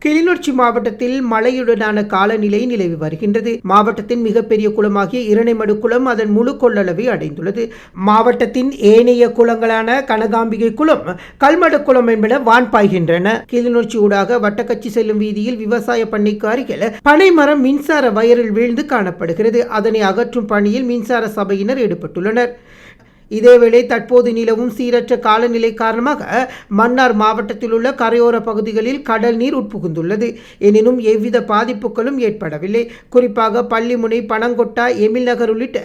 கிளிநொச்சி மாவட்டத்தில் மழையுடனான காலநிலை நிலவி வருகின்றது. மாவட்டத்தின் மிகப்பெரிய குளமாகிய இரணைமடு குளம் அதன் முழு கொள்ளளவை அடைந்துள்ளது. மாவட்டத்தின் ஏனைய குளங்களான கனகாம்பிகை குளம், கல்மடு குளம் என்பன வான் பாய்கின்றன. கிளிநொச்சி ஊடாக வட்டக்கச்சி செல்லும் வீதியில் விவசாய பண்ணைக்கு அருகில் பனைமரம் மின்சார வயரில் வீழ்ந்து காணப்படுகிறது. அதனை அகற்றும் பணியில் மின்சார சபையினர் ஈடுபட்டுள்ளனர். இதேவேளை தற்போது நிலவும் சீரற்ற காலநிலை காரணமாக மன்னார் மாவட்டத்தில் உள்ள கரையோர பகுதிகளில் கடல் நீர் உட்புகுந்துள்ளது. எனினும் எவ்வித பாதிப்புகளும் ஏற்படவில்லை. குறிப்பாக பள்ளிமுனை, பனங்கொட்டா, எமில் நகர் உள்ளிட்ட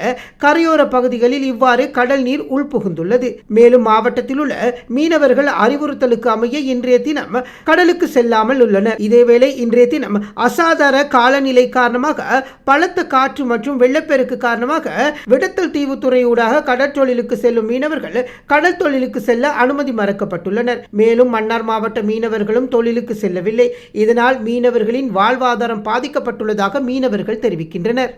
கரையோர பகுதிகளில் இவ்வாறு கடல் நீர் உள்புகுந்துள்ளது. மேலும் மாவட்டத்தில் உள்ள மீனவர்கள் அறிவுறுத்தலுக்கு அமைய இன்றைய தினம் கடலுக்கு செல்லாமல் உள்ளனர். இதேவேளை இன்றைய தினம் அசாதாரண காலநிலை காரணமாக பலத்த காற்று மற்றும் வெள்ளப்பெருக்கு காரணமாக விடத்தல் தீவுத்துறை ஊடாக கடற்றொழிலுக்கு செல்லும் மீனவர்கள் கடல் தொழிலுக்கு செல்ல அனுமதி மறுக்கப்பட்டுள்ளனர். மேலும் மன்னார் மாவட்ட மீனவர்களும் தொழிலுக்கு செல்லவில்லை. இதனால் மீனவர்களின் வாழ்வாதாரம் பாதிக்கப்பட்டுள்ளதாக மீனவர்கள் தெரிவிக்கின்றனர்.